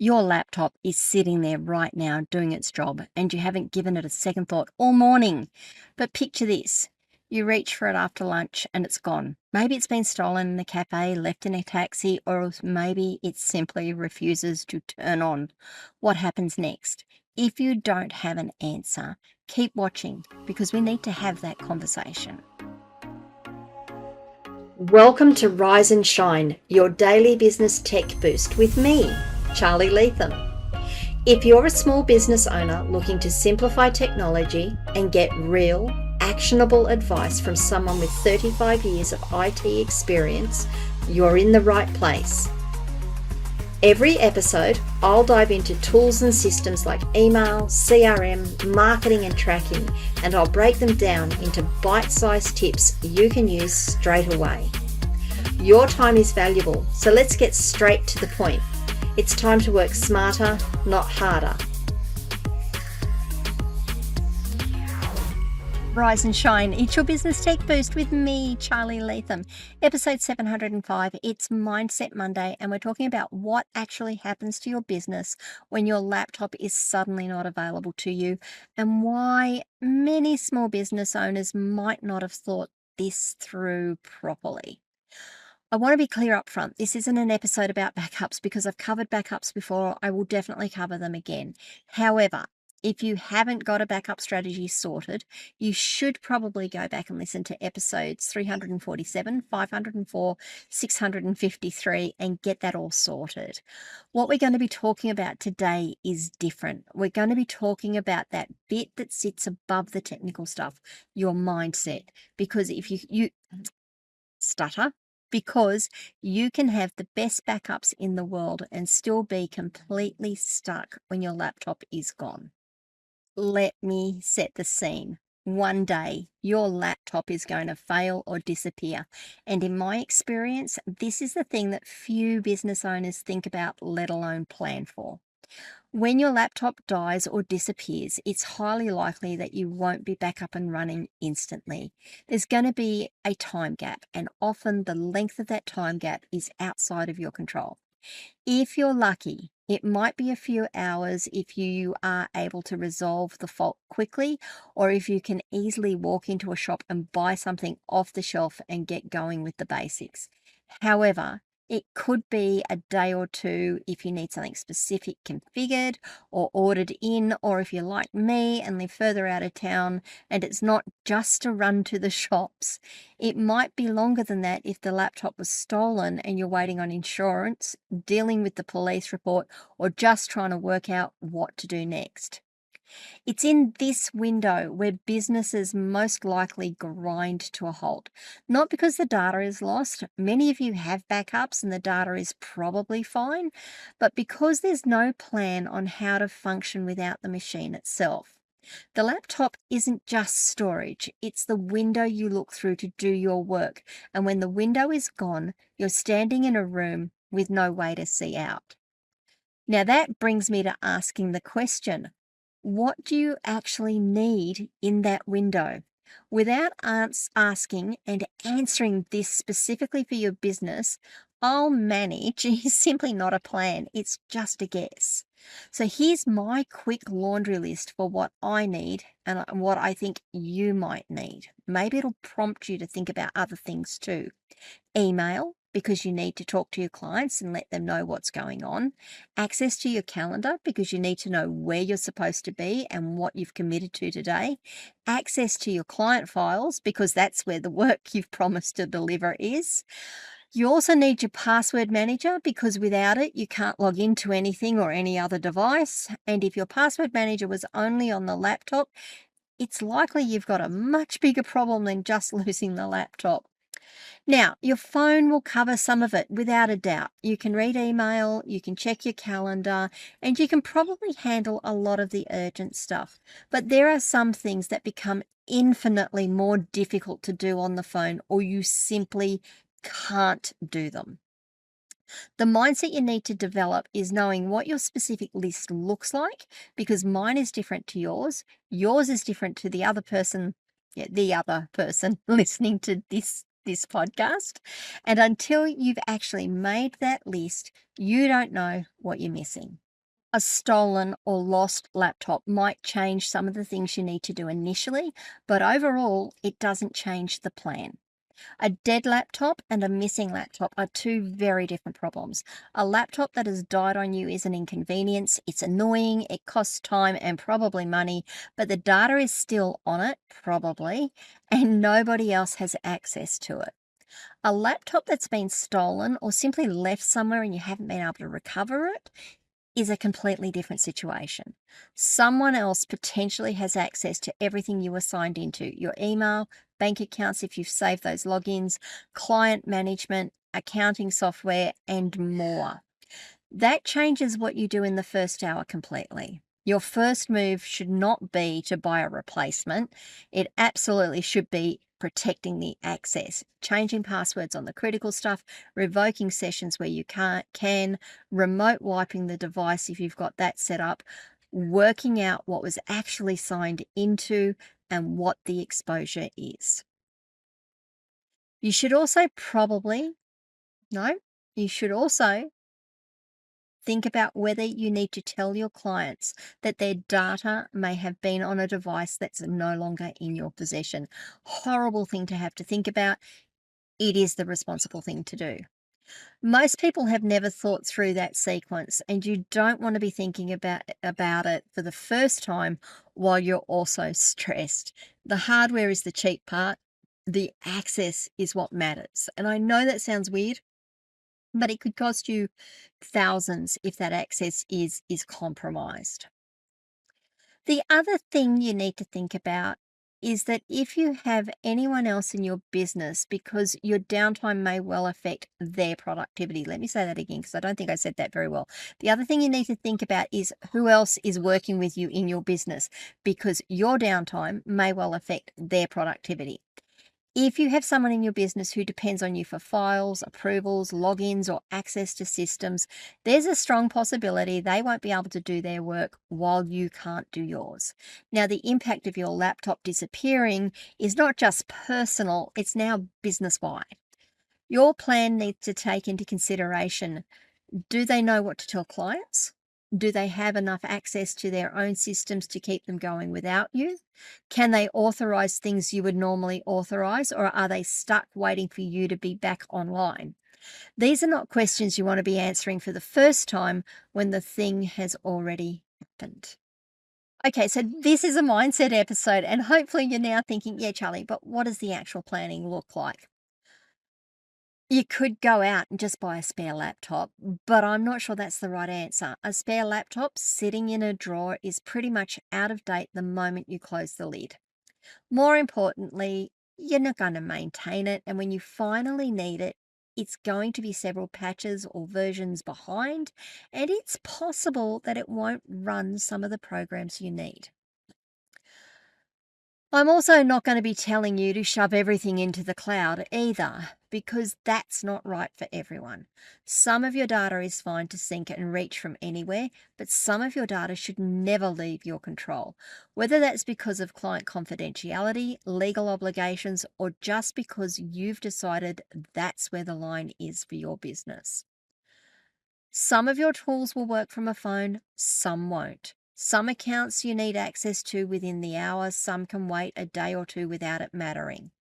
Your laptop is sitting there right now doing its job, and you haven't given it a second thought all morning. But picture this: you reach for it after lunch and it's gone. Maybe it's been stolen in a cafe, left in a taxi, or maybe it simply refuses to turn on. What happens next? If you don't have an answer, keep watching because we need to have that conversation. Welcome to Rise and Shine, your daily business tech boost with me, Charly Leetham. If you're a small business owner looking to simplify technology and get real, actionable advice from someone with 35 years of IT experience, you're in the right place. Every episode, I'll dive into tools and systems like email, CRM, marketing and tracking, and I'll break them down into bite-sized tips you can use straight away. Your time is valuable, so let's get straight to the point. It's time to work smarter, not harder. Rise and shine. It's your business tech boost with me, Charly Leetham. Episode 705. It's Mindset Monday, and we're talking about what actually happens to your business when your laptop is suddenly not available to you, and why many small business owners might not have thought this through properly. I want to be clear up front. This isn't an episode about backups because I've covered backups before. I will definitely cover them again. However, if you haven't got a backup strategy sorted, you should probably go back and listen to episodes 347, 504, 653 and get that all sorted. What we're going to be talking about today is different. We're going to be talking about that bit that sits above the technical stuff, your mindset. Because if you stutter, because you can have the best backups in the world and still be completely stuck when your laptop is gone. Let me set the scene. One day, your laptop is going to fail or disappear. And in my experience, this is the thing that few business owners think about, let alone plan for. When your laptop dies or disappears, it's highly likely that you won't be back up and running instantly. There's going to be a time gap, and often the length of that time gap is outside of your control. If you're lucky, it might be a few hours if you are able to resolve the fault quickly, or if you can easily walk into a shop and buy something off the shelf and get going with the basics. However, it could be a day or two if you need something specific configured or ordered in, or if you're like me and live further out of town and it's not just a run to the shops. It might be longer than that if the laptop was stolen and you're waiting on insurance, dealing with the police report, or just trying to work out what to do next. It's in this window where businesses most likely grind to a halt. Not because the data is lost, many of you have backups and the data is probably fine, but because there's no plan on how to function without the machine itself. The laptop isn't just storage, it's the window you look through to do your work. And when the window is gone, you're standing in a room with no way to see out. Now, that brings me to asking the question, what do you actually need in that window? Without asking and answering this specifically for your business, I'll manage is simply not a plan. It's just a guess. So here's my quick laundry list for what I need and what I think you might need. Maybe it'll prompt you to think about other things too. Email, because you need to talk to your clients and let them know what's going on. Access to your calendar, because you need to know where you're supposed to be and what you've committed to today. Access to your client files, because that's where the work you've promised to deliver is. You also need your password manager, because without it, you can't log into anything or any other device. And if your password manager was only on the laptop, it's likely you've got a much bigger problem than just losing the laptop. Now, your phone will cover some of it without a doubt. You can read email, you can check your calendar, and you can probably handle a lot of the urgent stuff. But there are some things that become infinitely more difficult to do on the phone, or you simply can't do them. The mindset you need to develop is knowing what your specific list looks like, because mine is different to yours. Yours is different to the other person, the other person listening to this podcast. And until you've actually made that list, you don't know what you're missing. A stolen or lost laptop might change some of the things you need to do initially, but overall, it doesn't change the plan. A dead laptop and a missing laptop are two very different problems. A laptop that has died on you is an inconvenience, it's annoying, it costs time and probably money, but the data is still on it, probably, and nobody else has access to it. A laptop that's been stolen or simply left somewhere and you haven't been able to recover it is a completely different situation. Someone else potentially has access to everything you were signed into: your email, bank accounts if you've saved those logins, client management, accounting software, and more. That changes what you do in the first hour completely. Your first move should not be to buy a replacement. It absolutely should be protecting the access, changing passwords on the critical stuff, revoking sessions where you can, remote wiping the device if you've got that set up, working out what was actually signed into and what the exposure is. You should also probably, no, you should also think about whether you need to tell your clients that their data may have been on a device that's no longer in your possession. Horrible thing to have to think about. It is the responsible thing to do. Most people have never thought through that sequence, and you don't want to be thinking about it for the first time while you're also stressed. The hardware is the cheap part. The access is what matters. And I know that sounds weird, but it could cost you thousands if that access is compromised. The other thing you need to think about is that if you have anyone else in your business, because your downtime may well affect their productivity. Let me say that again because I don't think I said that very well. The other thing you need to think about is who else is working with you in your business, because your downtime may well affect their productivity. If you have someone in your business who depends on you for files, approvals, logins, or access to systems, there's a strong possibility they won't be able to do their work while you can't do yours. Now, the impact of your laptop disappearing is not just personal, it's now business wide. Your plan needs to take into consideration: do they know what to tell clients? Do they have enough access to their own systems to keep them going without you? Can they authorize things you would normally authorize, or are they stuck waiting for you to be back online? These are not questions you want to be answering for the first time when the thing has already happened. Okay, so this is a mindset episode, and hopefully you're now thinking, yeah, Charlie, but what does the actual planning look like? You could go out and just buy a spare laptop, but I'm not sure that's the right answer. A spare laptop sitting in a drawer is pretty much out of date the moment you close the lid. More importantly, you're not going to maintain it, and when you finally need it, it's going to be several patches or versions behind, and it's possible that it won't run some of the programs you need. I'm also not going to be telling you to shove everything into the cloud either, because that's not right for everyone. Some of your data is fine to sync and reach from anywhere, but some of your data should never leave your control, whether that's because of client confidentiality, legal obligations, or just because you've decided that's where the line is for your business. Some of your tools will work from a phone, some won't. Some accounts you need access to within the hour, some can wait a day or two without it mattering.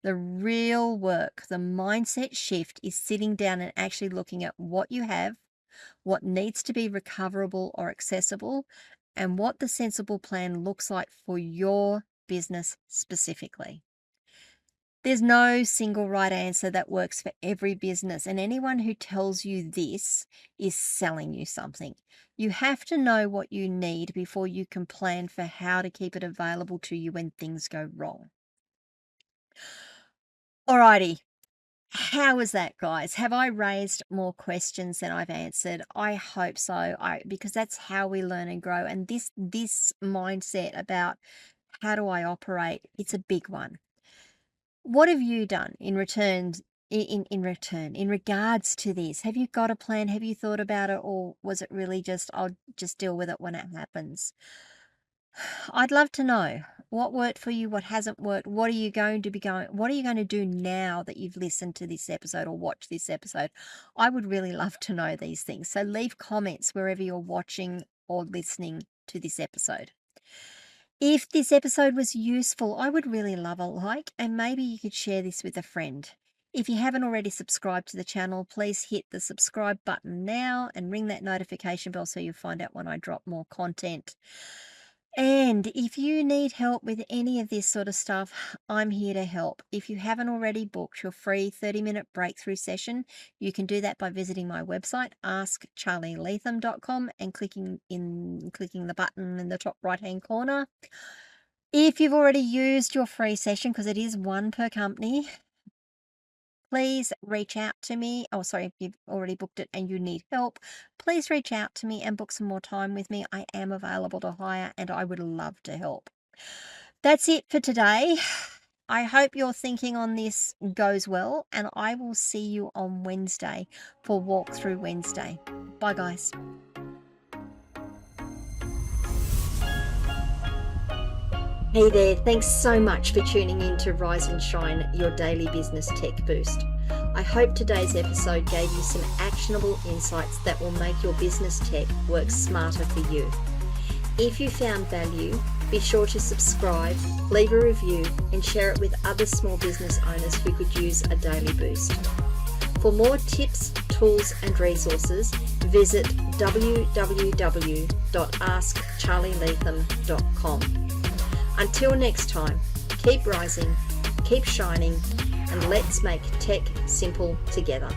The real work, the mindset shift, is sitting down and actually looking at what you have, what needs to be recoverable or accessible, and what the sensible plan looks like for your business specifically. There's no single right answer that works for every business, and anyone who tells you this is selling you something. You have to know what you need before you can plan for how to keep it available to you when things go wrong. Alrighty, how was that, guys? Have I raised more questions than I've answered? I hope so. Because that's how we learn and grow. And this mindset about how do I operate, it's a big one. What have you done in in regards to this? Have you got a plan? Have you thought about it, or was it really just I'll just deal with it when it happens? I'd love to know. What worked for you? What hasn't worked? What are you going to do now that you've listened to this episode or watched this episode? I would really love to know these things. So leave comments wherever you're watching or listening to this episode. If this episode was useful, I would really love a like, and maybe you could share this with a friend. If you haven't already subscribed to the channel, please hit the subscribe button now and ring that notification bell so you find out when I drop more content. And if you need help with any of this sort of stuff, I'm here to help. If you haven't already booked your free 30-minute breakthrough session, you can do that by visiting my website, askcharlyleetham.com, and clicking the button in the top right-hand corner. If you've already used your free session, because it is one per company, please reach out to me. Oh, sorry, if you've already booked it and you need help, please reach out to me and book some more time with me. I am available to hire and I would love to help. That's it for today. I hope your thinking on this goes well, and I will see you on Wednesday for Walkthrough Wednesday. Bye, guys. Hey there, thanks so much for tuning in to Rise and Shine, your daily business tech boost. I hope today's episode gave you some actionable insights that will make your business tech work smarter for you. If you found value, be sure to subscribe, leave a review, and share it with other small business owners who could use a daily boost. For more tips, tools, and resources, visit www.askcharlyleetham.com. Until next time, keep rising, keep shining, and let's make tech simple together.